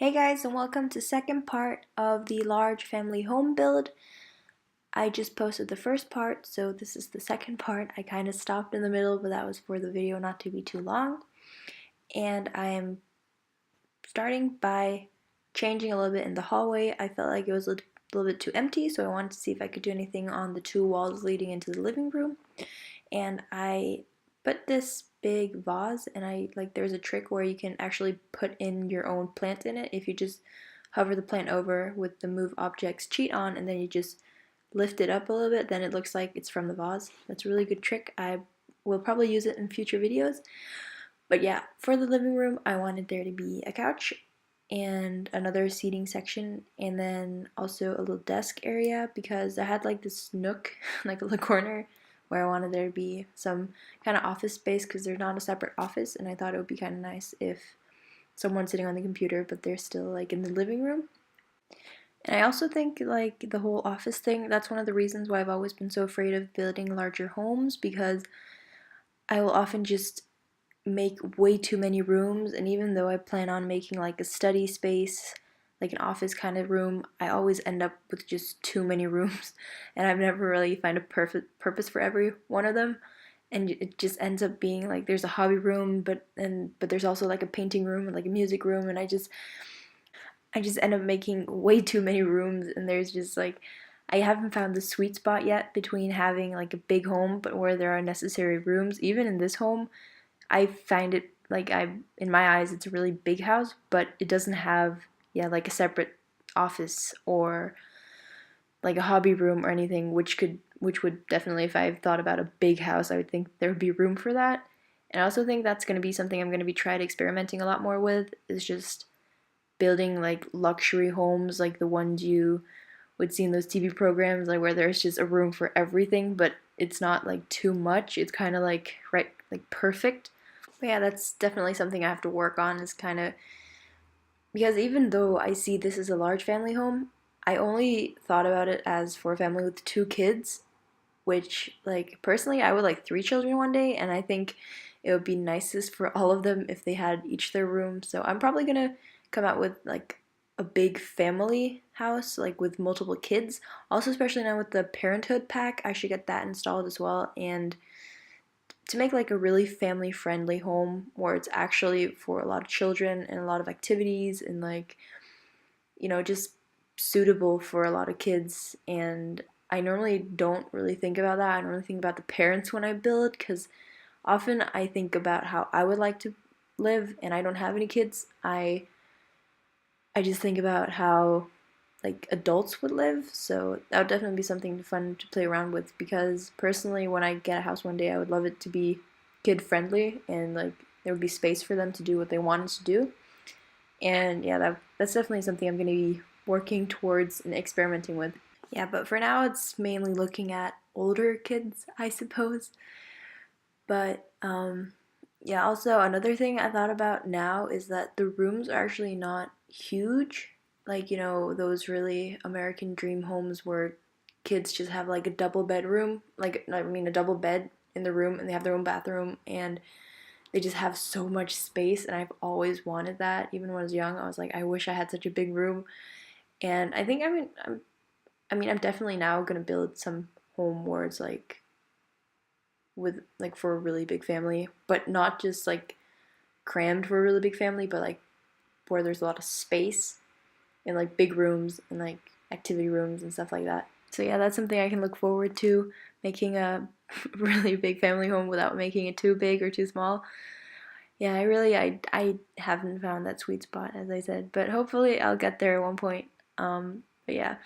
Hey guys, and welcome to second part of the large family home build. I just posted the first part, so this is the second part. I kind of stopped in the middle, but that was for the video not to be too long. And I am starting by changing a little bit in the hallway. I felt like it was a little bit too empty, so I wanted to see if I could do anything on the two walls leading into the living room. And I put this big vase, and there's a trick where you can actually put in your own plant in it if you just hover the plant over with the move objects cheat on, and then you just lift it up a little bit, then it looks like it's from the vase. That's a really good trick. I will probably use it in future videos. But yeah, for the living room, I wanted there to be a couch and another seating section, and then also a little desk area because I had like this nook, like a little corner, where I wanted there to be some kind of office space because there's not a separate office, and I thought it would be kind of nice if someone's sitting on the computer but they're still like in the living room. And I also think like the whole office thing, that's one of the reasons why I've always been so afraid of building larger homes, because I will often just make way too many rooms, and even though I plan on making like a study space, like an office kind of room, I always end up with just too many rooms and I've never really found a perfect purpose for every one of them. And it just ends up being like there's a hobby room, but there's also like a painting room and like a music room, and I just end up making way too many rooms, and there's just like I haven't found the sweet spot yet between having like a big home but where there are necessary rooms. Even in this home, I find it like in my eyes it's a really big house, but it doesn't have like a separate office or like a hobby room or anything, which would definitely, if I thought about a big house, I would think there would be room for that. And I also think that's going to be something I'm going to be trying experimenting a lot more with, is just building like luxury homes like the ones you would see in those TV programs, like where there's just a room for everything, but it's not like too much. It's kind of like right, like perfect. But yeah, that's definitely something I have to work on, is kind of because even though I see this as a large family home, I only thought about it as for a family with two kids, which like personally I would like three children one day, and I think it would be nicest for all of them if they had each their room. So I'm probably gonna come out with like a big family house, like with multiple kids. Also, especially now with the parenthood pack, I should get that installed as well, and to make like a really family friendly home where it's actually for a lot of children and a lot of activities, and like just suitable for a lot of kids. And I normally don't really think about that. I don't really think about the parents when I build, because often I think about how I would like to live, and I don't have any kids. I just think about how like adults would live. So that would definitely be something fun to play around with, because personally when I get a house one day, I would love it to be kid friendly, and like there would be space for them to do what they wanted to do. And yeah, that's definitely something I'm going to be working towards and experimenting with. Yeah, but for now it's mainly looking at older kids, I suppose. But yeah, also another thing I thought about now is that the rooms are actually not huge. Like, those really American dream homes where kids just have like a double bedroom, like, I mean, a double bed in the room, and they have their own bathroom, and they just have so much space. And I've always wanted that. Even when I was young, I was like, I wish I had such a big room. And I think I'm definitely now gonna build some home where it's like with like for a really big family, but not just like crammed for a really big family, but like where there's a lot of space and like big rooms and like activity rooms and stuff like that. So yeah, that's something I can look forward to, making a really big family home without making it too big or too small. Yeah, I haven't found that sweet spot, as I said, but hopefully I'll get there at one point. But yeah,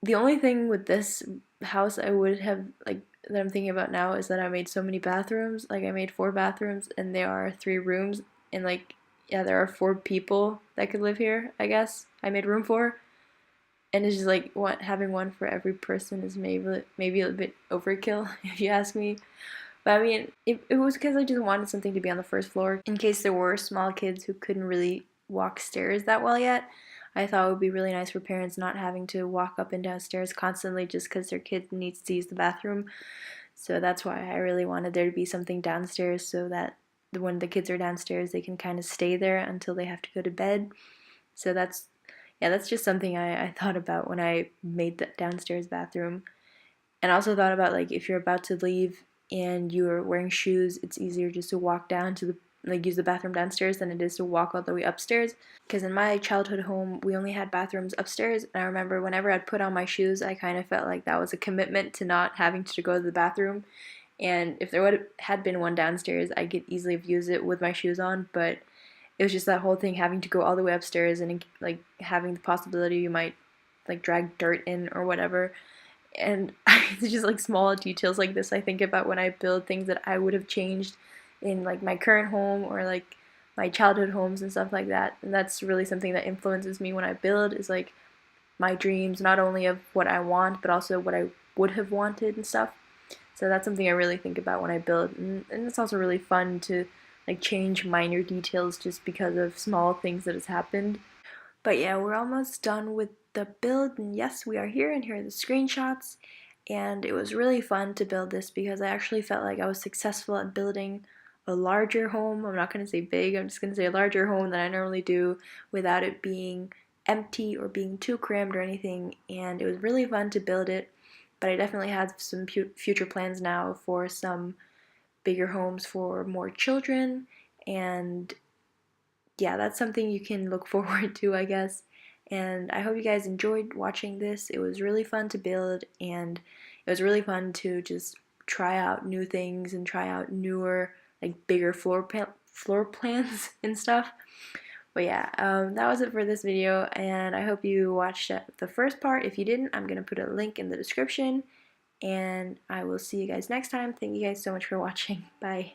the only thing with this house I would have like that I'm thinking about now is that I made so many bathrooms. Like I made four bathrooms, and there are three rooms, and like yeah, there are four people that could live here. I guess I made room for, and it's just like having one for every person is maybe a bit overkill if you ask me. But I mean, it was because I just wanted something to be on the first floor in case there were small kids who couldn't really walk stairs that well yet. I thought it would be really nice for parents not having to walk up and down stairs constantly just because their kid needs to use the bathroom. So that's why I really wanted there to be something downstairs, so that when the kids are downstairs, they can kind of stay there until they have to go to bed. So that's just something I thought about when I made the downstairs bathroom. And I also thought about, like, if you're about to leave and you're wearing shoes, it's easier just to walk down to the, like, use the bathroom downstairs than it is to walk all the way upstairs. Because in my childhood home, we only had bathrooms upstairs, and I remember whenever I'd put on my shoes, I kind of felt like that was a commitment to not having to go to the bathroom. And if there had been one downstairs, I could easily have used it with my shoes on, but it was just that whole thing, having to go all the way upstairs and, like, having the possibility you might, like, drag dirt in or whatever. And it's just, like, small details like this I think about when I build things that I would have changed in, like, my current home or, like, my childhood homes and stuff like that. And that's really something that influences me when I build, is, like, my dreams, not only of what I want but also what I would have wanted and stuff. So that's something I really think about when I build, and it's also really fun to, like, change minor details just because of small things that has happened. But yeah, we're almost done with the build, and yes, we are here, and here are the screenshots. And it was really fun to build this because I actually felt like I was successful at building a larger home. I'm not going to say big, I'm just going to say a larger home than I normally do, without it being empty or being too crammed or anything. And it was really fun to build it, but I definitely have some future plans now for some bigger homes for more children. And yeah, that's something you can look forward to, I guess. And I hope you guys enjoyed watching this. It was really fun to build, and it was really fun to just try out new things and try out newer, like, bigger floor plans and stuff. But yeah, that was it for this video, and I hope you watched the first part. If you didn't, I'm gonna put a link in the description, and I will see you guys next time. Thank you guys so much for watching. Bye.